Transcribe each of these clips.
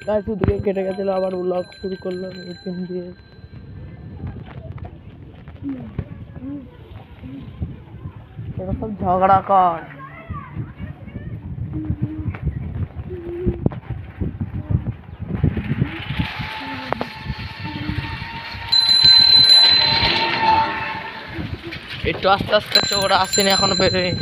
গাছ ওদিকে কেটে গেছিল, আবার ব্লগ শুরু করলাম এখান দিয়ে। এরা সব ঝগড়া কর। একটু আস্তে আস্তে ওরা আসেনি এখনো বেরোয়।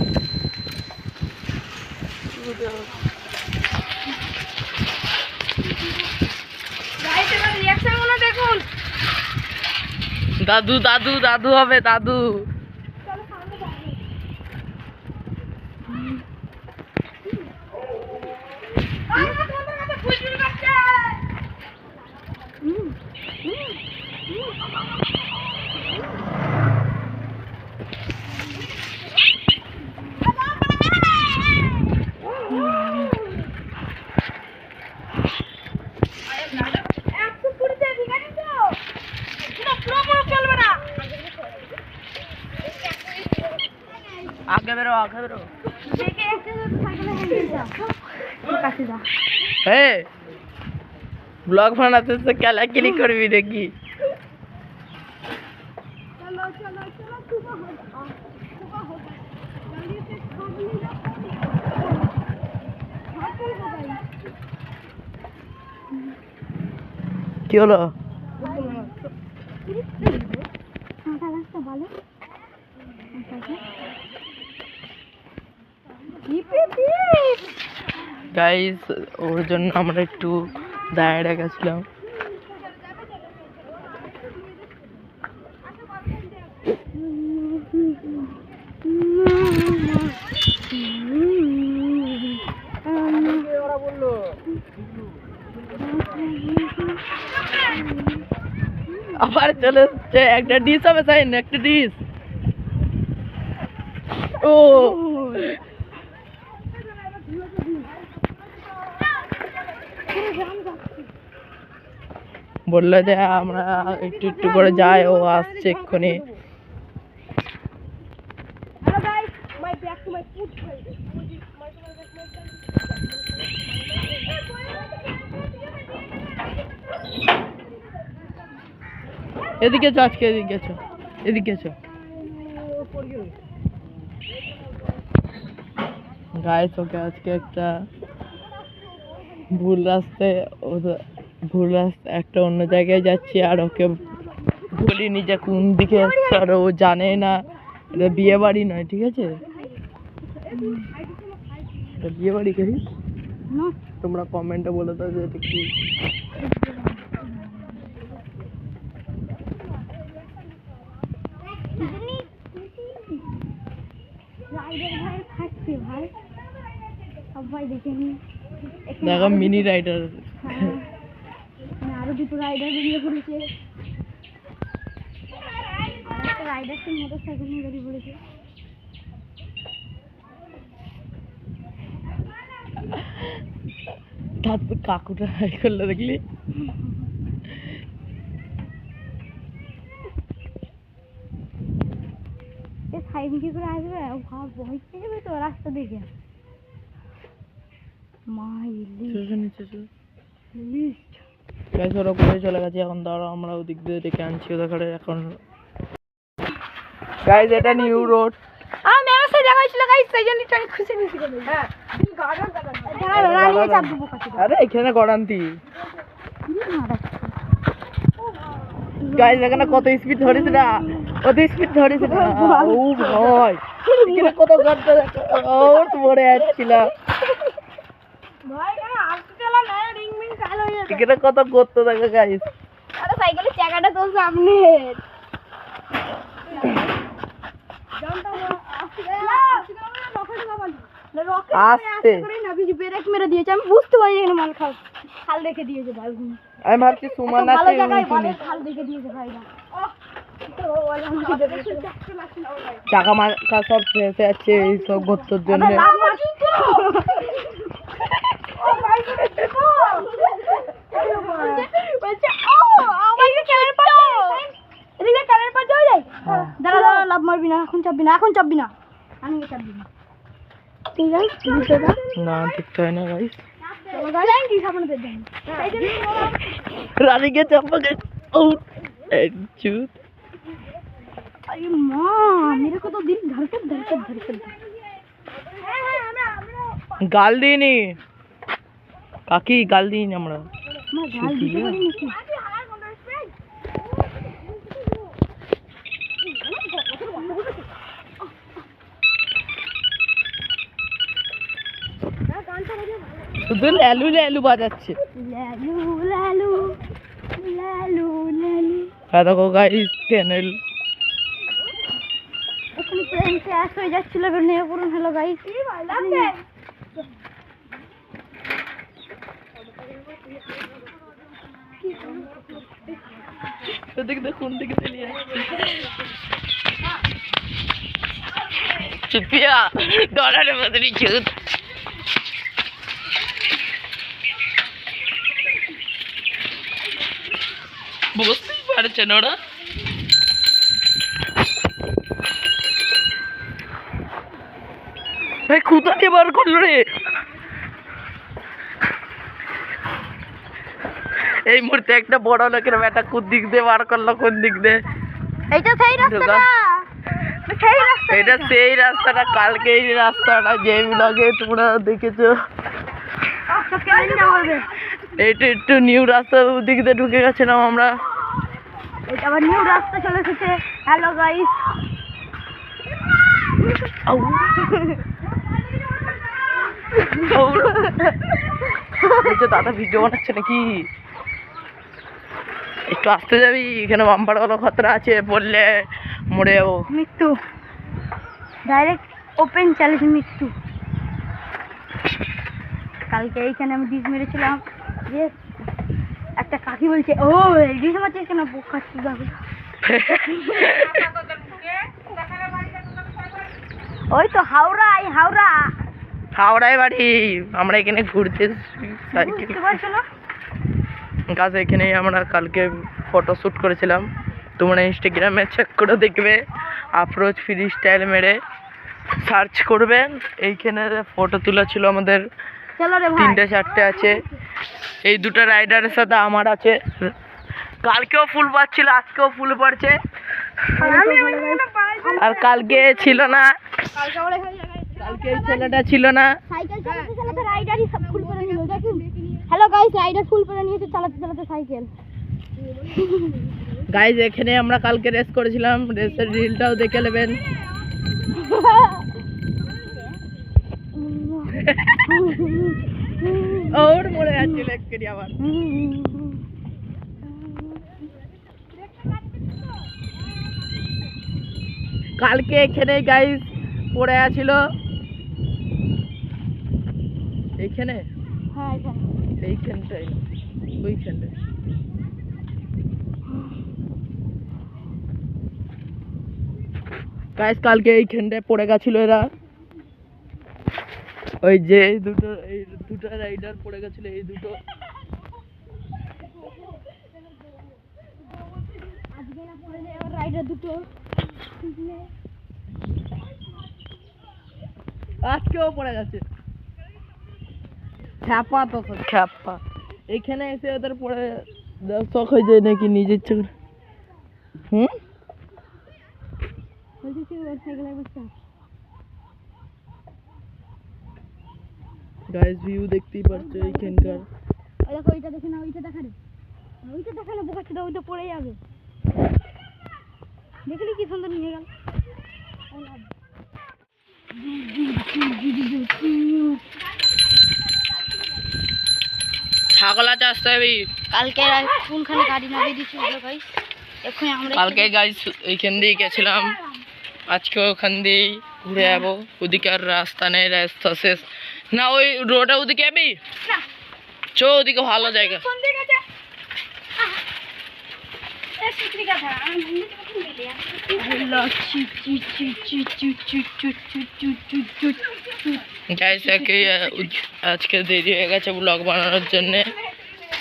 দেখুন দাদু দাদু দাদু হবে দাদু। आगे बेरो आगे बेरो ब्लॉग बनाते से क्या क्लिक कर भी देखी। क्यों लो গাইস ওর জন্য আমরা একটু দাঁড়িয়ে গেছিলাম। আবার চলে এসছে একটা ডিশ হবে সাইন একটা ডিশ। ও বললো যে আমরা একটু একটু করে যাই, ও আসছে এক্ষুনি। এদিকে চো আজকে, এদিকে চো এদিকে চো। গাইস ওকে আজকে একটা ভুল রাস্তায় একটা অন্য জায়গায় যাচ্ছি, আর ওকে বলিনি যে কোন দিকে যাচ্ছে, আর ও জানে না এটা বিয়ে বাড়ি নয়, ঠিক আছে? এটা বিয়ে বাড়ি করি তোমরা কমেন্টে বলে দাও যে এটা কি। দেখো মিনি রাইডার, আরো দুটো রাইডার বেরিয়ে পড়েছে। রাইডার তো মোটর সাইকেল নিয়ে বেরিয়ে পড়েছে। তারপর কাকুটা রাইড করলো দেখলি। সাইড কি করে আসবে ভাব, ভয় পেয়ে যাবে তো রাস্তা দেখে। ওরা ঘুরে চলে গেছে, এখন দাঁড়াও আমরা ওদিক দিয়ে ডেকে আনছি ওদের। এখন গাইস এটা নিউ রোড। আমি আমার সাথে দেখাইছিল গাইস, সেই জন্য আমি খুশি খুশি করে। হ্যাঁ আরে এখানে গড়ান্তি গাইস, এখানে কত স্পিড ধরেছে না, কত স্পিড ধরেছে না। ও ভাই এখানে কত গর্ত, ওর পড়ে যাচ্ছিলাম ভাই। আজকে চালা না রিং মিং চালু হয়ে যায়। এখানে কত গর্ত দেখো গাইস। আরে সাইকেলের চাকাটা তো সামনে। আস্তে ব্রেক মেরে দিয়েছে, আমি বুঝতে পারি এখানে মাল খাল রেখে দিয়েছে ভাই। আমি ভাবছি সুমান আছে খাল রেখে দিয়েছে ভাই। চাকা মার্কা সব ফেসে আছে এইসব গর্তর জন্য। লাভ মারবি না, এখন চাপবি না, এখন চাপবি না, আমি চাপবি না। ঠিক আছে না দেখতে হয় না গাইস। গাইস আপনাদের দেন এই জন্য রানীকে চম্পকে আউট চুত अरे माँ मेरे को तो दिल धड़कन धड़कन धड़कन গাল দিইনি কাকি গাল দিইনি আমরা मैं गाल दिते पारी नाকি শুধু ল্যালু ল্যালু বাজাচ্ছে লালু লালু লালু লালু দেখো গাইস চ্যানেল এখন ট্রেন শেষ হয়ে যাচ্ছিল নিয়ে পড়ুন হ্যালো গাইস দেখ কোন দিকে চলে যাচ্ছে চুপিয়া ডলারের মতনই চুত বুঝতেই পারছে না ওরা ভাই কোথাকে বার করলো রে এই মুহূর্তে একটা বড় লোকের ব্যাটা কোন দিক দিয়ে বার করলো কোন দিক দিয়ে এইটা সেই রাস্তাটা সেই রাস্তা এটা সেই রাস্তাটা কালকে এই রাস্তাটা যে ব্লগে তোমরা দেখেছো সব কেমন যাবে এটা একটু নিউ রাস্তার দিক দিয়ে ঢুকে গেছিলাম আমরা এটা আবার নিউ রাস্তা চলে এসেছে হ্যালো গাইস দাদা ভিডিও বানাচ্ছে নাকি একটু আসতে যাবি এখানে বাম্পার কত খতরা আছে বললে মরে যাবো মৃত্যু ডাইরেক্ট ওপেন চ্যালেঞ্জ মৃত্যু কালকে এইখানে আমি ডিশ মেরেছিলাম যে একটা কাকি বলছে ও ডিশ মারছিস কেন বুক খাচ্ছিস যাবে ওই তো হাওড়া হাওড়ায় বাড়ি আমরা এখানে ঘুরতে সাইকেল বুঝতে পারছো না গাছ এখানেই আমরা কালকে ফটো শ্যুট করেছিলাম তোমরা ইনস্টাগ্রামে চেক করে দেখবে আফরোজ ফ্রি স্টাইল মেরে সার্চ করবেন এইখানে ফটো তোলা ছিল আমাদের চলো রে ভাই 3টে 4টে আছে এই দুটো রাইডারের সাথে আমার আছে কালকেও ফুল পাচ্ছিল আজকেও ফুল পড়ছে আর কালকে ছিল না কালকে এই ছেলেটা ছিল না সাইকেল চালাতে চালাতে রাইডারই সব ফুল করে নিল দেখুন হ্যালো গাইস রাইডার ফুল করে নিয়েছে চালাতে চালাতে সাইকেল গাইজ এখানে আমরা কালকে রেস করেছিলাম রেসের রিলটাও দেখে নেবেন ওর মরে যাচ্ছিল একটু আবার কালকে এখানে গাইজ পড়ে আছিল এইখানে হ্যাঁ এখানে এইখানটাই ওইখানটায় গাইজ কালকে এইখানটায় পড়ে গেছিল এরা ওই যে এই দুটো রাইডার পড়ে গেছিল এই দুটো আজকে না পড়লে আবার রাইডার দুটো আজকেও পড়ে গেছে খ্যাপা তো খ্যাপা এখানে এসে ওদের পড়ে শখ হয়ে যায় নাকি নিজের ইচ্ছে করে গাইস ভিউ দেখতেই পাচ্ছ এইখানকার দেখো ওইটা দেখে না ওইটা দেখা রে ওইটা দেখা না বোকাচ্ছে তো ওইটা পড়ে যাবে দেখলি কি সুন্দর নিয়ে গেল ছাগল আছে আসতে হবে কালকে কোনখানে গাড়ি না বেরিয়েছি বলো গাইস এখন আমরা কালকে গাইস এইখান দিয়ে গেছিলাম আজকে ওখান দিয়ে ঘুরে যাবো ওদিকে আর রাস্তা নেই রাস্তা শেষ না ওই রোডে ওদিকে যাবি না চো ওদিকে ভালো জায়গা কোন দিকে আছে এই সিট্রিকা ধর আমি মন্দির থেকে মিলে আসি চি চি চি চি চি চি চি চি চি চি চি গাইস আজকে দেরি হয়ে গেছে ব্লগ বানানোর জন্য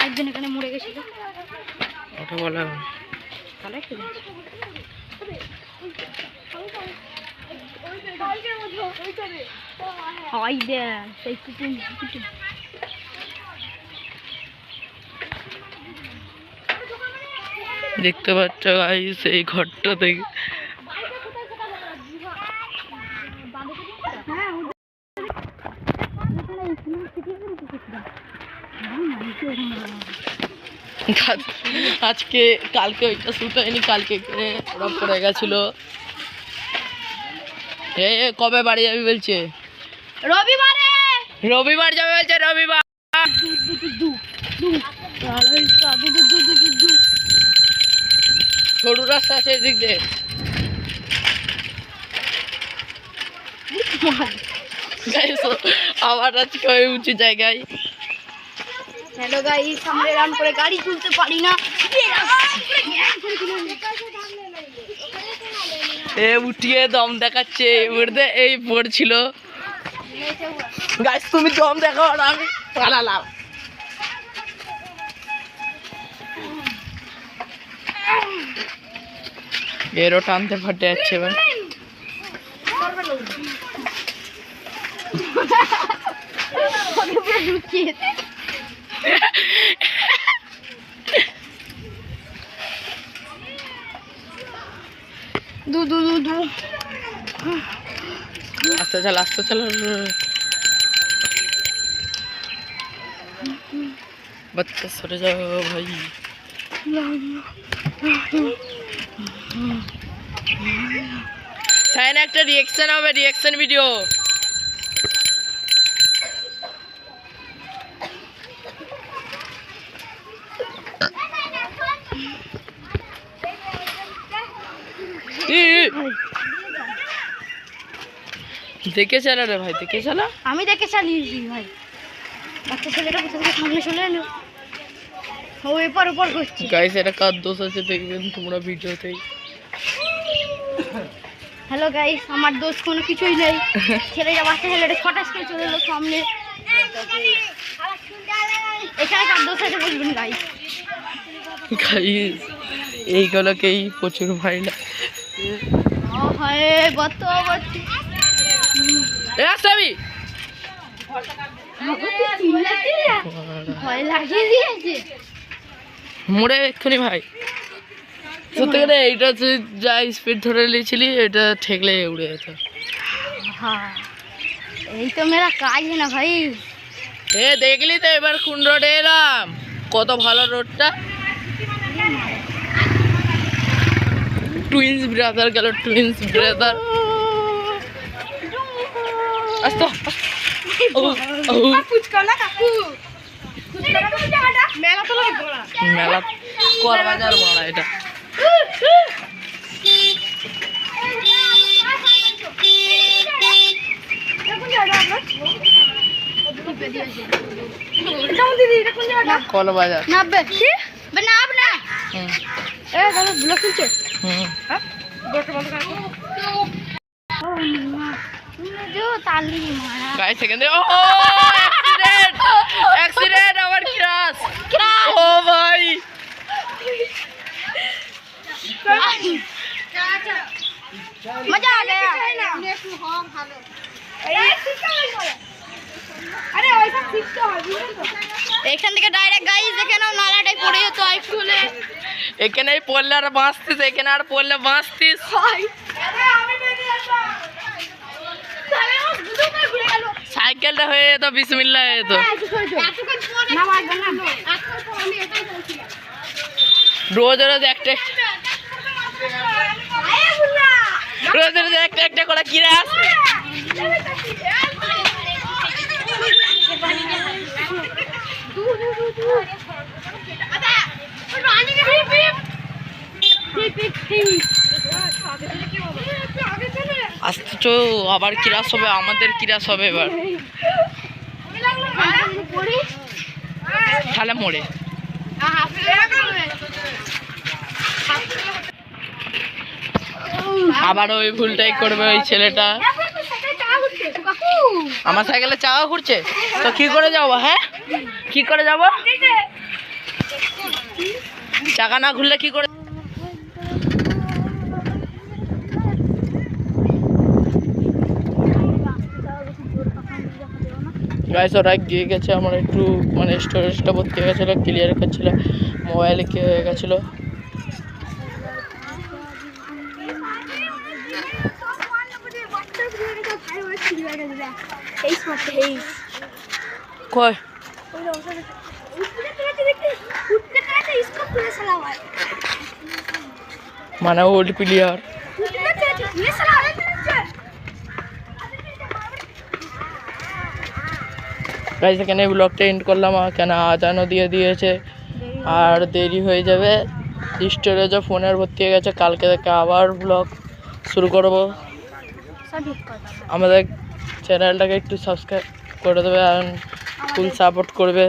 একজন এখানে মরে গেছিল ওটা বলা তাহলে কি হয় দে সেই কুটুম কুটুম দেখতে পাচ্ছ গাইস এই ঘরটা থেকে আজকে কালকে ওইটা শুট হয়নি, কালকে ওরা পড়ে গেছিল। এ কবে বাড়ি যাবি বলছে? রবিবারে। রবিবার যাবে বলছে, রবিবার। সরু রাস্তা আছে এদিক দিয়ে। আবার আজকে ওই উঁচু জায়গায়। হ্যালো গাইস, আমরা এরকম করে গাড়ি তুলতে পারি না। এ উঠিয়ে দম দেখাচ্ছে, এই পড়ছিল। গাইস তুমি দম দেখাও আর আমি পালালাম। এরও টানতে ফাটে যাচ্ছে এবার। আস্তে চল, আস্তে চল। বাচ্চা সরে যাও ভাই। সাইন একটা রিঅ্যাকশন হবে, রিঅ্যাকশন ভিডিও। দেখে চালা রে ভাই, দেখে চালা। আমি দেখে চালিয়েছি ভাই। বাচ্চা ছেলেটা কোথা থেকে সামনে চলে এলো, ও এপার ওপার করছে। গাইস এটা কার দোষ আছে দেখবেন তোমরা ভিডিওতেই। হ্যালো গাইস, আমার দোষ কোনো কিছুই নেই। ছেলেটা বাচ্চা ছেলেটা ছটাস করে চলে এলো সামনে। এখানে কার দোষ আছে বলবেন গাইস? গাইস এইগুলোকেই প্রচুর ভাই লাগে। গত ভয় লাগিয়ে দিয়েছে মোড়ে এক্ষুনি ভাই। সত্যি করে এইটা যা স্পিড ধরে নিয়েছিলি এটা ঠেকলে উড়ে যেত। হ্যাঁ এই তো মেরা কাজ না ভাই। এ দেখলি তো এবার কোন রোডে এলাম, কত ভালো রোডটা। টুইন্স ব্রাদার গেল, টুইন্স ব্রাদার। আস্তে মেলা কর বাজার বড়া এটা। কল বাজার গাইস সেকেন্ড ও অ্যাক্সিডেন্ট, অ্যাক্সিডেন্ট আমার ক্রাশ। ও ভাই মজা আ গয়া। এখান থেকে ডাইরেক্ট গাইস দেখে নাও, নালাটাই পড়ে যেত আইফুলে। এখানেই পড়লে আর বাঁচতিস, এখানে আর পড়লে বাঁচতিস। সাইকেলটা হয়ে যেত, বিসমিল্লাহ হয়ে যেত। রোজ রোজ একটা রোজ রোজ একটা একটা করে কিনে আস। আসতেছ আবার কিরাস হবে, আমাদের কিরাস হবে এবার। তাহলে মোড়ে আবার ওই ভুলটাই করবে ওই ছেলেটা। আমার সাইকেলে চাওয়া ঘুরছে তো কি করে যাবো? হ্যাঁ কি করে যাব? চাকা না ঘুরলে কি করে? গাইস ওরা গিয়ে গেছে, আমার একটু মানে স্টোরেজটা ভর্তি হয়ে গেছিলো, ক্লিয়ার করছিল, মোবাইলে কি হয়ে গেছিলো तेईस मत तेईस কই इसको पूरा सलाम है মানে ওল্ড প্লেয়ার। ये सलाम है গাইস এখানে ব্লগটা এন্ড করলাম, কেন আজানও দিয়ে দিয়েছে আর দেরি হয়ে যাবে, স্টোরেজও ফোনের ভর্তি হয়ে গেছে। কালকে থেকে আবার ব্লগ শুরু করব। আমাদের চ্যানেলটাকে একটু সাবস্ক্রাইব করে দেবে আর ফুল সাপোর্ট করবে।